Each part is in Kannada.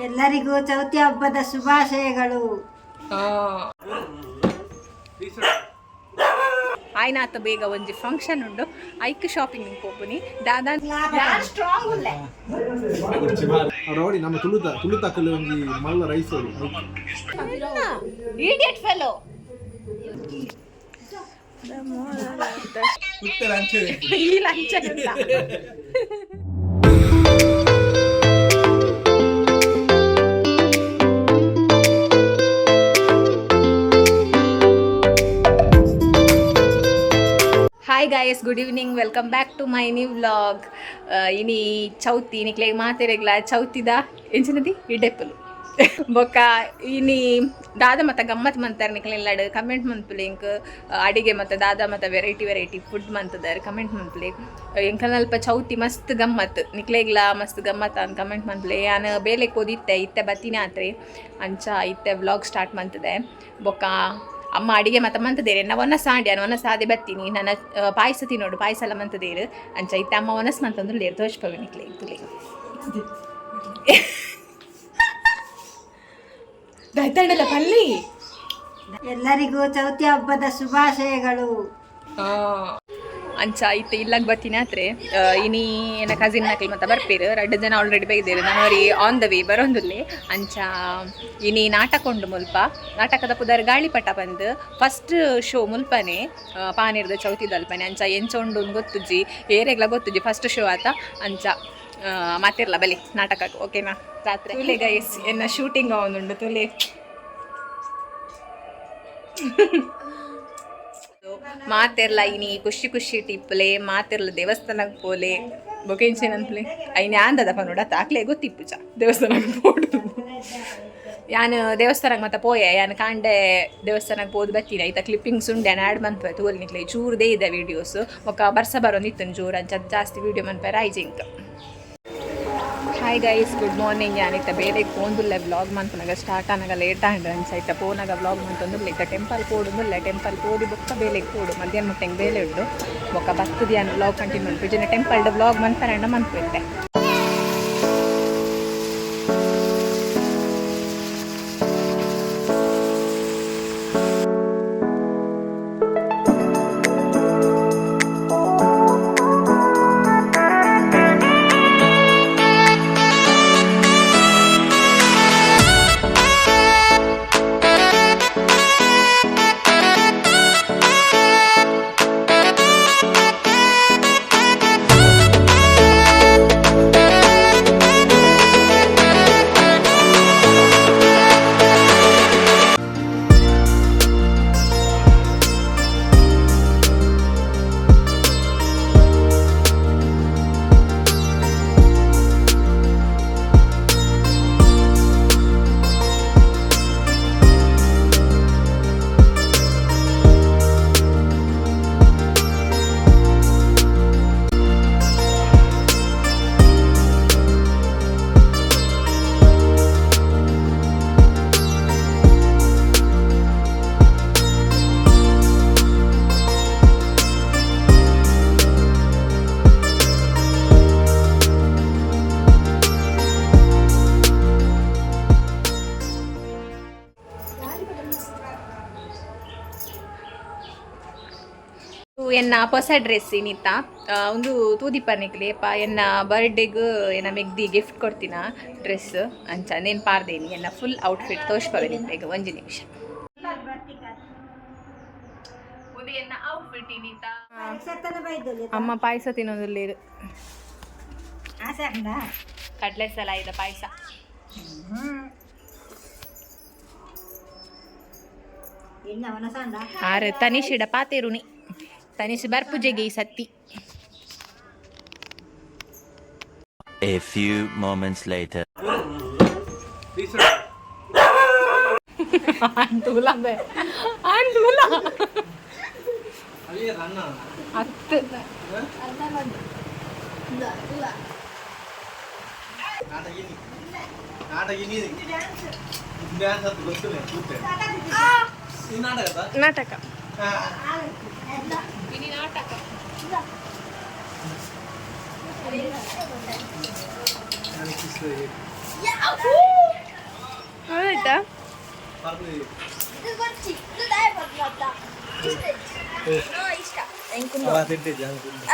ಎಲ್ಲರಿಗೂ ಚೌತಿ ಹಬ್ಬದ ಶುಭಾಶಯಗಳು. ಆಯ್ನಾತ ಬೇಗ ಒಂಜಿ ಫಂಕ್ಷನ್ ಉಂಡು ಐಕ್ ಶಾಪಿಂಗ್ ಹೋಗ್ಬನಿ ದಾದಾ ಸ್ಟ್ರಾಂಗ್ ಉಲ್ಲೆ ನೋಡಿ ನಮ್ಮ ತುಳುತಕ್ಕಲ್ಲಿ ಒಂಜಿ ಮಲ್ಲ ರೈಸ್ ಇಡಿಯಟ್ ಫೆಲೋ ಈ ಲಂಚ hi guys, good evening, welcome back to my new vlog. ಇನಿ ಚೌತಿ ನಿಕ್ಲೆ ಮಾತೆರೆಗ್ಲ ಚೌತಿದ ಎಂಚಿನದಿ ಇಡೆಪ್ಪಲು ಬೊಕ್ಕ ಇನಿ ದಾದ ಮತ್ತು ಗಮ್ಮತ್ ಮಂತಾರೆ ನಿಕ್ಲೆಲ್ಲಾಡು ಕಮೆಂಟ್ ಮನ್ಪುಲೆಂಕ್ ಅಡಿಗೆ ಮತ್ತು ದಾದ ಮತ್ತು ವೆರೈಟಿ ಫುಡ್ ಮಂತದಾರೆ ಕಮೆಂಟ್ ಮನ್ಪುಲೆ ಎಂಕಲ್ಪ ಚೌತಿ ಮಸ್ತ್ ಗಮ್ಮತ್ ನಿಕ್ಲೆಗ್ಲ ಮಸ್ತ್ ಗಮ್ಮತ್ ಅಂತ ಕಮೆಂಟ್ ಮನ್ಪುಲೆ ನಾನು ಬೇಲೆ ಕೋದಿತ್ತೆ ಇತ್ತೆ ಬತ್ತಿನ ಆತ್ರೆ ಅಂಚ ಇತ್ತೆ ವ್ಲಾಗ್ ಸ್ಟಾರ್ಟ್ ಮಂತದೆ ಬೊಕ್ಕ ಅಮ್ಮ ಅಡಿಗೆ ಮತ್ತು ಮಂತದೇರು ನಾ ಒನಸ್ ಸಾಂಡೆ ಒನಸ್ ಸಾದೆ ಬತ್ತೀನಿ ನನ್ನ ಪಾಯಸ ತಿನ್ನೋಡು ಪಾಯಸ ಎಲ್ಲ ಮಂತದೇರು ಅಂಚ ಇತ್ತೆ ಅಮ್ಮ ಒನಸ್ ಮಂತಂದ್ರೆ ಲೇರು ತೋಚ್ಪವೆ ನಿಕ್ಲೆ ತುಲೆ ದೈತಂಡಲ್ಲ ಪಲ್ಲಿ. ಎಲ್ಲರಿಗೂ ಚೌತಿ ಹಬ್ಬದ ಶುಭಾಶಯಗಳು. ಅಂಚ ಇತ್ತೆ ಇಲ್ಲಾಗ ಬರ್ತೀನಿ ಆತ್ರೆ ಇನಿ ಏನ ಕಸಿನ್ ನಕಲ್ ಮತ್ತೆ ಬರ್ಪೇರು 2 ಜನ ಆಲ್ರೆಡಿ ಬೈದೇರು ನಾನು ಅವ್ರಿ ಆನ್ ದ ವೇ ಬರೋಂದುಲ್ಲೆ ಅಂಚ ಇನಿ ನಾಟಕ ಉಂಡು ಮುಲ್ಪ ನಾಟಕದ ಪುದರ್ ಗಾಳಿಪಟ ಬಂದು ಫಸ್ಟ್ ಶೋ ಮುಲ್ಪನೆ ಪಾನಿರ್ದ ಚೌತಿ ದಲ್ಪನೆ ಅಂಚ ಎಂಚ ಉಂಡು ಗೊತ್ತುಜ್ಜಿ ಏರೆಗ್ಲ ಗೊತ್ತುಜ್ಜಿ ಫಸ್ಟ್ ಶೋ ಆತ ಅಂಚ ಮಾತಿರ್ಲ ಬಲಿ ನಾಟಕಕ್ಕೆ ಓಕೆನಾ ರಾತ್ರಿ ತುಲೆ ಗೈಸ್ ಎನ್ನ ಶೂಟಿಂಗ್ ಅವನುಂಡು ತುಲೆ ಮಾತೆರ್ಲ ಇನಿ ಖುಷಿ ಟಿಪ್ಪಲೆ ಮಾತೆರ್ಲ ದೇವಸ್ಥಾನಕ್ಕೆ ಪೋಲೆ ಬೊಕೆಂಚೇನಂತಲೆ ಐನ್ ಆಂದದಪ್ಪ ನೋಡತ್ತ ಆಕ್ಲೆ ಗೊತ್ತಿಪ್ಪುಚ ದೇವಸ್ಥಾನಕ್ಕೆ ಪೋಡು ಯಾನು ದೇವಸ್ಥಾನಕ್ಕೆ ಮತ್ತೆ ಪೋಯೆ ಯಾನು ಕಾಂಡೆ ದೇವಸ್ಥಾನಕ್ಕೆ ಪೋದು ಬತ್ತೀನಿ ಆಯ್ತಾ ಕ್ಲಿಪ್ಪಿಂಗ್ಸ್ ಉಂಡೆ ಆ್ಯಡ್ ಮನ್ಪೆ ತೋಲ್ ನಿಕ್ಲೆ ಚೂರ್ದೇ ಇದೆ ವೀಡಿಯೋಸ್ ಒಕ್ಕ ಬರ್ಸ ಬರೋಂದಿತ್ತು ಜೋರು ಅಂಚ ಜಾಸ್ತಿ ವೀಡಿಯೋ ಮನ್ಪೇರ ಐಜಿಂಕ್. Hi guys, good morning. ಯಾನಿತ್ತ ಬೇರೆ ಪೋಂದುಲ್ಲ ವ್ಲಾಗ್ ಮಂತನಾಗ ಸ್ಟಾರ್ಟ್ ಆನಾಗ ಲೇಟ್ ಆಂಡ್ ಅನ್ಸೈತ ಪೋನಾಗ ವ್ಲಾಗ್ ಮಂತಂದು ಇತ್ತ ಟೆಂಪಲ್ ಪೋಡುಂದಿಲ್ಲ ಟೆಂಪಲ್ ಪೋದಿ ಬೊಕ್ಕ ಬೇಲೆಗೆ ಪೋಡು ಮಧ್ಯಾಹ್ನ ಮುಟ್ಟಂಗೆ ಬೇಲೆ ಉಂಡು ಬೊಕ್ಕ ಬರ್ತದೆ ಯಾನು ವ್ಲಾಗ್ ಕಂಟಿನ್ಯೂ ಮಾಡ್ಬಿಟ್ಟು ಟೆಂಪಲ್ದ ವ್ಲಾಗ್ ಮಂತಾರಂಡ ಮಂತ್ಬಿಟ್ಟೆ. ಎನ್ನ ಹೊಸ ಡ್ರೆಸ್ ಏನಿತ್ತ ಒಂದು ತೂದಿಪ್ಪನಿಕ್ಲಿ ಅಪ್ಪ ಎನ್ನ ಬರ್ಡೇಗೂ ಎನ್ನ ಮೆಗ್ದಿ ಗಿಫ್ಟ್ ಕೊಡ್ತೀನ ಡ್ರೆಸ್ ಅಂಚ ನೇನು ಪಾರ್ದೇನಿ ಎನ್ನ ಫುಲ್ ಔಟ್ಫಿಟ್ ತೋರಿಸ್ಪವೆ ನಿಂತೆಗ 1 ನಿಮಿಷ. ಎನ್ನ ಔಟ್ಫಿಟ್ ಏನಿತ್ತ ಅಮ್ಮ ಪಾಯಸ ತಿನ್ನೋದಿಲ್ಲ ಕಡ್ಲೆ ಸಲ ಇದೆ ಪಾಯಸ ಆರೆ ತನಿಷಿಡ ಪಾತೇರುನಿ ತನಿಷ್ ಬರ್ಪುಜೆಗೆ ಈ ಸತ್ತಿ. A few moments later. Antula be. Antula. Aliya ranna. Attu. Arda mandu. Ila. Nada gini. Dance adu gottule. Ini naataka. Naataka. Ini naataka.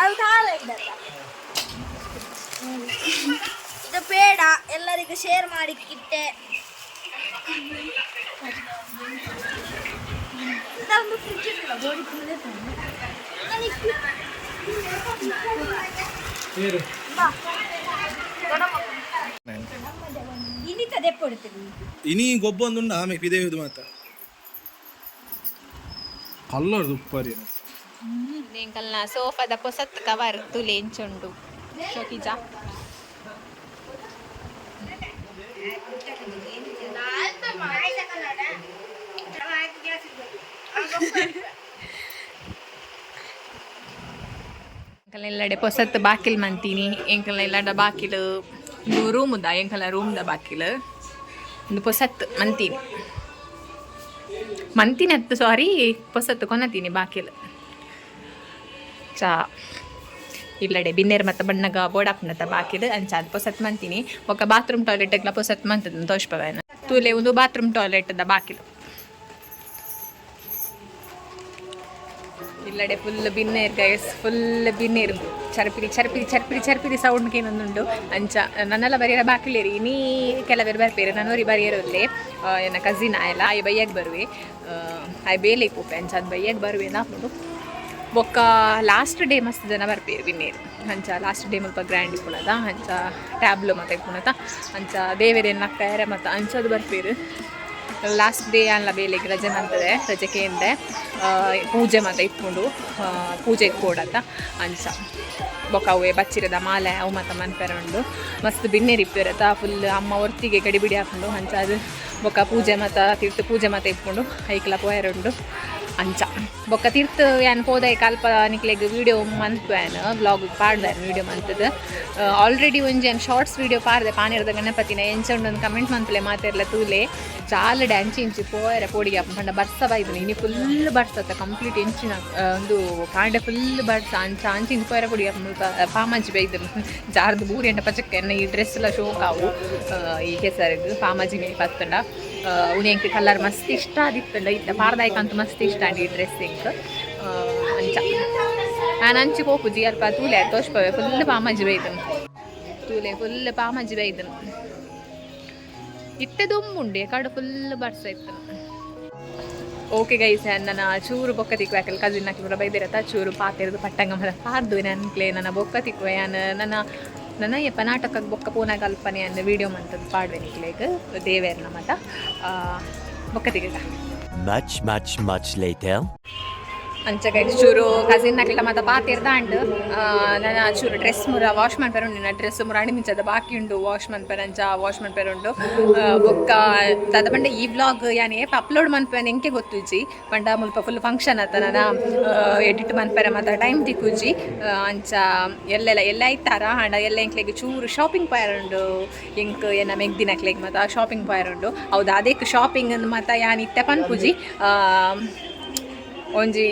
ಆಯ್ತಾ ಇದು ಬೇಡ ಎಲ್ಲರಿಗೂ ಶೇರ್ ಮಾಡಿಕ್ಕಿಟ್ಟೆ. ಇನಿ ಗೊಬ್ಬ ಒಂದುಂಡು ಆಮೇಲೆ ಪಿದೇವಿದು ಮಾತ ಕಲ್ಲರ್ ಉಪ್ಪರಿ ಎಂಕಲ್ನ ಸೋಫಾದ ಪೊಸತ್ ಕವರ್ ತುಲೆ ಎಂಚುಂಡು ಶೋಕಿಜ ಎಂಕಲ್ನೆಲ್ಲಡೆ ಪೊಸತ್ ಬಾಕಿಲ್ ಮಂತೀನಿ ಎಂಕಲ್ನ ಎಲ್ಲಡ ಬಾಕಿಲು ಇದು ರೂಮುದ ಎಂಕಲ್ನ ರೂಮ್ದ ಬಾಕಿಲು ಒಂದು ಪೊಸತ್ ಮಂತೀನಿ ಅತ್ತು ಸಾರಿ ಪೊಸತ್ತು ಕೊನತೀನಿ ಬಾಕಿಲು ಚಾ ಇಲ್ಲಡೆ ಬಿನ್ನೇರು ಮತ್ತು ಬಣ್ಣಗ ಬೋಡಾಪುಂಡತ ಬಾಕಿಲು ಅಂಚಾದ ಪೊಸತ್ ಮಂತೀನಿ ಒಕ್ಕ ಬಾತ್ರೂಮ್ ಟಾಯ್ಲೆಟ್ಗಳ ಪೊಸತ್ ಮಂತದ ತೋಷ್ಪವೇನ ತೂಲೆ ಒಂದು ಬಾತ್ರೂಮ್ ಟಾಯ್ಲೆಟ್ದ ಬಾಕಿಲು ಇಲ್ಲಡೆ ಫುಲ್ ಬಿನ್ನೇರು ಗೈಸ್ ಫುಲ್ ಬಿನ್ನೇರು ಚರ್ಪಿರಿ ಚರ್ಪಿರಿ ಚರ್ಪಿರಿ ಚರ್ಪಿರಿ ಸೌಂಡ್ಗೆ ಏನೊಂದುಂಡು ಅಂಚ ನನ್ನೆಲ್ಲ ಬರೆಯರ ಬಾಕಿಲೇರಿ ನೀ ಕೆಲವರು ಬರ್ಪೇರು ನನ್ನೂರಿ ಬರೆಯರಲ್ಲೇ ನನ್ನ ಕಸಿನ್ ಆಯಲ್ಲ ಆಯ್ ಬೈಯಾಗ ಬರುವೆ ಆಯ್ ಬೇಲೆ ಕೂಪೆ ಅಂಚ ಅದು ಬೈಯಾಗ ಬರುವೆ ನಾಪುಂಡು ಬೊಕ್ಕ ಲಾಸ್ಟ್ ಡೇ ಮಸ್ತ್ ಜನ ಬರ್ಪೇರು ಬಿನ್ನೇರು ಅಂಚ ಲಾಸ್ಟ್ ಡೇ ಮುಲ್ಪ ಗ್ರ್ಯಾಂಡ್ ಇಪ್ಪುಣದ ಅಂಚ ಟ್ಯಾಬ್ಲು ಮತ್ತು ಇಪ್ಪುಣತ ಅಂಚ ದೇವರೇನು ನಕ್ಕಾಯರೆ ಮತ್ತು ಅಂಚದು ಬರ್ಪೇರು ಲಾಸ್ಟ್ ಡೇ ಅಲ್ಲ ಬೇಲೆಗೆ ರಜೆ ಅಂತದೆ ರಜೆಗೆ ಅಂದೆ ಪೂಜೆ ಮತ್ತು ಇಟ್ಕೊಂಡು ಪೂಜೆಗೆ ಕೊಡತ್ತ ಅಂಚ ಬೊಕ್ಕ ಅವೇ ಬಚ್ಚಿರದ ಮಾಲೆ ಅವು ಮತ್ತು ಮನ್ಪೆರೊಂಡು ಮಸ್ತ್ ಬಿನ್ನೇರು ಇಪ್ಪಿರತ್ತ ಫುಲ್ ಅಮ್ಮ ಹೊರ್ತಿಗೆ ಗಡಿಬಿಡಿ ಹಾಕೊಂಡು ಅಂಚ ಅದು ಬೊಕ್ಕ ಪೂಜೆ ಮತ್ತು ತೀರ್ಥ ಪೂಜೆ ಮತ್ತು ಇಟ್ಕೊಂಡು ಐಕ್ಲ ಪೋಯರುಂಡು ಅಂಚ ಬೊಕ್ಕ ತೀರ್ಥ ಏನು ಪೋದಾಯ ಕಲ್ಪ ನಿಕ್ಲೆಗ್ ವೀಡಿಯೋ ಮಂತ್ವೇನು ಬ್ಲಾಗ್ ಪಾಡ್ದಾರೆ ವೀಡಿಯೋ ಮಂತದ್ದು ಆಲ್ರೆಡಿ ಒಂಜಿ ಏನು ಶಾರ್ಟ್ಸ್ ವೀಡಿಯೋ ಪಾಡ್ದೆ ಪಾನಿರದ ಗಣಪತಿನ ಎಂಚೊಂಡೊಂದು ಕಮೆಂಟ್ ಮಂತ್ಲೆ ಮಾತೆರ್ಲ ತೂಲೆ ಚಾಲಡೆ ಅಂಚಿ ಇಂಚಿ ಪೋಯರ ಪೋಡಿಗೆ ಪಂಡ ಬರ್ಸ ಬೈದು ಇನಿ ಫುಲ್ ಬರ್ಸತ್ತ ಕಂಪ್ಲೀಟ್ ಎಂಚಿನ ಒಂದು ಕಾಂಡೆ ಫುಲ್ ಬರ್ಸ ಅಂಚ ಅಂಚಿ ಇಂಚಿ ಪೋಯರ ಪೋಡಿಗೆ ಪಾಮಂಚಿ ಬೈದು ಜಾರ್ದು ಬೂರಿ ಎಂಟ ಪಚಕ್ಕೆ ಈ ಡ್ರೆಸ್ ಎಲ್ಲ ಶೋಕಾವು ಈ ಕೆಸರಿಗೆ ಪಾಮಂಚಿ ಮೇಲೆ ಪತ್ತಂಡ ಉನಿಯಂಗೆ ಕಲರ್ ಮಸ್ತ್ ಇಷ್ಟ ಆದಿತ್ತಂಡ ಇತ್ತ ಪಾರ್ದಾಯ್ಕ ಅಂತ ಮಸ್ತ್ ಇಷ್ಟ ಈ ಡ್ರೆಸ್ಸಿಂಗ್ ಅಂಚ ನಾನು ಅಂಚಿಗೆ ಹೋಗುಜಿ ಅಲ್ಪ ತೂಲೆ ತೋಷ್ಪವೆ ಫುಲ್ ಪಾಮಂಜಿ ಬೈದನು ತೂಲೆ ಫುಲ್ ಪಾಮಂಜಿ ಬೈದನು ಇತ್ತೆ ದುಮ್ಮುಂಡೆ ಕಡು ಫುಲ್ ಬರ್ಸ ಇತ್ತು ಓಕೆ ಗೈಸ್ ನನ್ನ ಚೂರು ಬೊಕ್ಕ ತಿಕ್ಕು ಯಾಕಲ್ಲಿ ಕಸಿನ್ ಹಾಕಿ ಕೂಡ ಬೈದಿರತ್ತ ಚೂರು ಪಾತಿರೋದು ಪಟ್ಟಂಗ ಮರ ಪಾರ್ದು ನನ್ಕ್ಲೆ ನನ್ನ ಬೊಕ್ಕ ತಿಕ್ಕುವೆ ನನ್ನ ಯಪ್ಪ ನಾಟಕಕ್ಕೆ ಬೊಕ್ಕ ಪೂನ ಕಲ್ಪನೆ ಅಂದ ವೀಡಿಯೋ ಮಂತದ್ದು ಪಾಡ್ವೆ ನಿಕ್ಲೇಗ ದೇವೇರ್ನ ಮತ ಬೊಕ್ಕ ತಿಕ್ಕ Much later. ಅಂಚಗ ಚೂರು ಕಸಿನ್ ನಕ್ಲ ಮತ್ತು ಪಾತಿರ್ದಾಂಡು ನನ್ನ ಚೂರು ಡ್ರೆಸ್ ಮುರ ವಾಶ್ ಮನ್ಪೆರುಂಡು ನನ್ನ ಡ್ರೆಸ್ ಮುರ ಅಣಿ ಮಿಂಚದ ಬಾಕಿ ಉಂಡು ವಾಶ್ ಮನ್ಪೆರಂಚ ವಾಶ್ ಮನ್ಪೆರುಂಡು ಬೊಕ್ಕ ದಾದ ಬಂಡೆ ಈ ಬ್ಲಾಗ್ ಯಾನೆ ಅಪ್ಲೋಡ್ ಮನ್ಪೆನ್ ಎಂಕೆ ಗೊತ್ತುಜಿ ಪಂಡ ಮುಲ್ಪ ಫುಲ್ ಫಂಕ್ಷನ್ ಆತ ನಾನು ಎಡಿಟ್ ಮನ್ಪೆರ ಮತ್ತು ಟೈಮ್ ತಿಕ್ಕುಜಿ ಅಂಚ ಎಲ್ಲ ಐತಾರ ಹಂಡ ಎಲ್ಲ ಎಂಕ್ಲೆಗೆ ಚೂರು ಶಾಪಿಂಗ್ ಪಾಯರುಂಡು ಎಂಕ್ ಏನ ಮೆಗ್ದಿನಕ್ಲೆಗೆ ಮತ್ತು ಶಾಪಿಂಗ್ ಪಾಯರುಂಡು ಹೌದು ಅದಕ್ಕೆ ಶಾಪಿಂಗ್ ಮತ್ತು ಯಾನ್ ಇತ್ತೆ ಪನ್ಪುಜಿ ಒಂಜಿ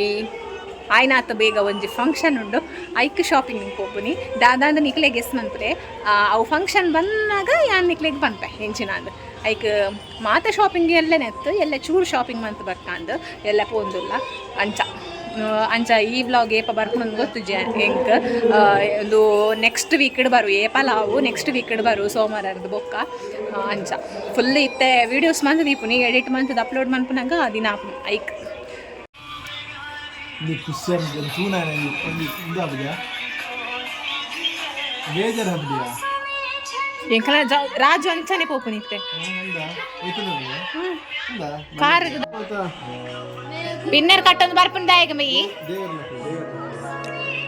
ಆಯ್ನಾತ ಬೇಗ ಒಂಜಿ ಫಂಕ್ಷನ್ ಉಂಡು ಐಕ್ ಶಾಪಿಂಗ್ ಹೋಗ್ಬುನಿ ದಾದಾಂದ ನಿಕ್ಲೆಗೆ ಎಸ್ ಮಂತ್ರೆ ಅವು ಫಂಕ್ಷನ್ ಬಂದಾಗ ಯಾನ್ ನಿಕ್ಲೆಗೆ ಬಂಪೆ ಹೆಂಚಿನಾದ ಐಕ್ ಮಾತ ಶಾಪಿಂಗ್ ಎಲ್ಲನೇ ಎತ್ತು ಎಲ್ಲ ಚೂರು ಶಾಪಿಂಗ್ ಮಂತ್ ಬರ್ತಾಂದು ಎಲ್ಲ ಪೋಂದುಲ್ಲ ಅಂಚ ಈ ವ್ಲಾಗ್ ಏಪ ಬರ್ಕೊಂಡು ಗೊತ್ತು ಎಂಕ್ ಒಂದು ನೆಕ್ಸ್ಟ್ ವೀಕ್ಡ್ ಬರು ಏಪಲಾವು ನೆಕ್ಸ್ಟ್ ವೀಕ್ಡ್ ಬರು ಸೋಮವಾರದ್ದು ಬೊಕ್ಕ ಅಂಚ ಫುಲ್ ಇತ್ತೆ ವೀಡಿಯೋಸ್ ಮಂತ್ ದೀಪುನಿ ಎಡಿಟ್ ಮಂತ್ ಅಪ್ಲೋಡ್ ಮನ್ಪುನಾಗ ದಿನ ಐಕ್ ini kusian dan tuna ini enggak dia bejar dia yang kala raju ancane popunite enggak itu dia enggak car binner kattonu barpunda ಈಗ ಮೈ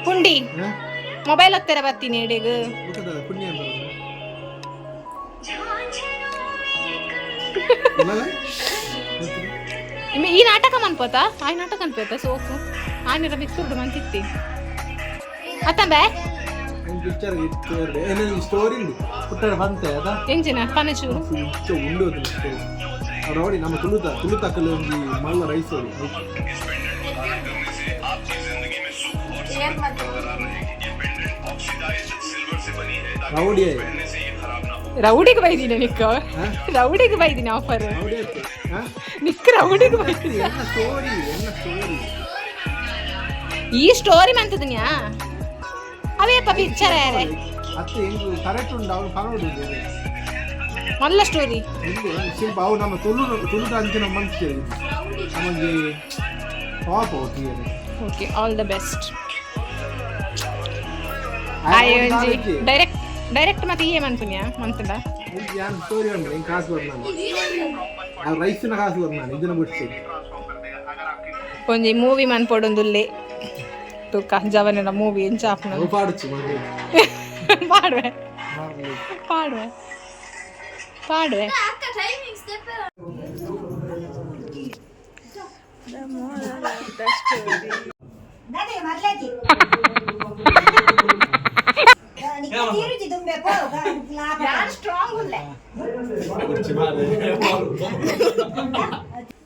ಪುಂಡಿ ಮೊಬೈಲ್ ಹತ್ತಿರ ಬರ್ತೀನಿ ಇಡಿಗ ಪುಣ್ಯ ಈ ನಾಟಕ ಮನ್ಪೋತಾ ಆಯ್ ನಾಟಕ ಅನ್ಪೋತಾ ಸೋಕು ಆಯ್ನರ ಮಿಕ್ಸುರ್ಡು ಮಂತಿತ್ತಿ ಅತ್ತಂಬೆ ಪಿಕ್ಚರ್ ಸ್ಟೋರಿ ಪುಟ್ಟಡ ಬಂತೆ ಅದ ಎಂಜಿನ ಪನಚು ಉಂಡು ನೋಡಿ ನಮ್ಮ ತುಳುತಕ್ಕಲು ಒಂದು ಮಲ್ಲ ರೈಸ್ ರೌಡಿ ರೌಡಿಗೆ ಬೈದಿನ ನಿಕ್ಕ ರೌಡಿಗೆ ಬೈದಿನ ಆಫರ್ ನಿಕ್ಕ ರೌಡಿಗೆ ಬೈದಿನ ಈ ಸ್ಟೋರಿ ಮಂತದನ್ಯಾ ಅವೇಪ್ಪ ಪಿಕ್ಚರ್ ಯಾರೇ ಮಲ್ಲ ಸ್ಟೋರಿ ಅವು ನಮ್ಮ ತುಳುದ ಅಂಚಿನ ಮನ್ಸ್ತೇವೆ ನಮಗೆ ಪಾಪ okay all the best direct ಮತ್ತೆ ಏ ಮಂತುನ್ಯಾ ಮಂತದ ಸ್ಟೋರಿ ಉಂಟು ಕಾಸು ಬರ್ನಾನು ರೈಸಿನ ಕಾಸು ಬರ್ನಾನು ಇದನ್ನ ಬಿಟ್ಟು ಒಂಜಿ ಮೂವಿ ಮನ್ಪೊಡೊಂದುಲ್ಲೆ ತುಕ್ಕ ಜವನನ ಮೂವಿ ಎಂಚಾಪ್ನ ಪಾಡುಚ್ಚು ಪಾಡುವೆ ಪಾಡುವೆ ಪಾಡುವೆ ಅಕ್ಕ ಟೈಮಿಂಗ್ ಸ್ಟೆಪ್ ನಡೆ ಮರ್ಲೇತಿ ನೀರುಜಿ ತುಂಬೆ ಯಾರು ಸ್ಟ್ರಾಂಗ್ ಉಳ್ಳೆ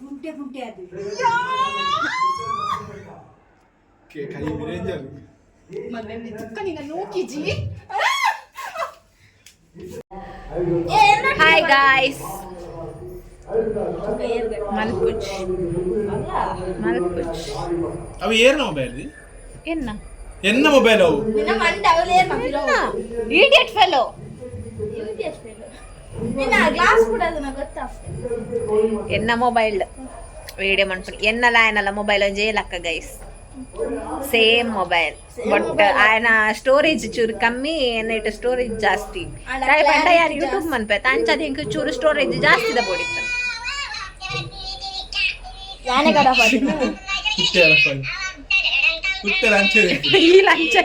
ಗುಂಟೆ ಗುಂಟೆ ಅದು ಕೈ ರೇಂಜರ್ ಹಾಯ್ ಗಾಯ್ಸ್ ಮಲ್ಪುಚ್ ಮಲ್ಪುಚ್ ಅವು ಏರ್ನ ಮೊಬೈಲ್ ಎನ್ನ ಎನ್ನ ಮೊಬೈಲ್ ಅವು ನಿನ್ನ ಮಂಡೆ ಅವಲೇ ಇಡಿಯಟ್ ಫೆಲೋ ನಿನ್ನ ಗ್ಲಾಸ್ ಕೂಡ ಅದನ್ನ ಗೊತ್ತಾ ಎನ್ನ ಮೊಬೈಲ್ ವಿಡಿಯೋ ಮಾಡ್ಕೊಂಡು ಎನ್ನಲ್ಲ ಏನಲ್ಲ ಮೊಬೈಲ್ ಒಂಜೇ ಲಕ್ಕ ಗೈಸ್ ಸೇಮ್ ಮೊಬೈಲ್ ಬಟ್ ఆయన ಸ್ಟೋರೇಜ್ ಚೂರು ಕಮ್ಮಿ ಏನಿಟ್ಟು ಸ್ಟೋರೇಜ್ ಜಾಸ್ತಿ ಯಾರು ಯೂಟ್ಯೂಬ್ ಮನ್ಪೇತ ಅಂಚದ ಹಿಂಗೆ ಚೂರು ಸ್ಟೋರೇಜ್ ಜಾಸ್ತಿ ಬೋಡಿತ್ತು ಯಾನೆ ಕಡ ಪಾಡಿನ ಕುತ್ತೆ ಲಂಚ ಈ ಲಂಚ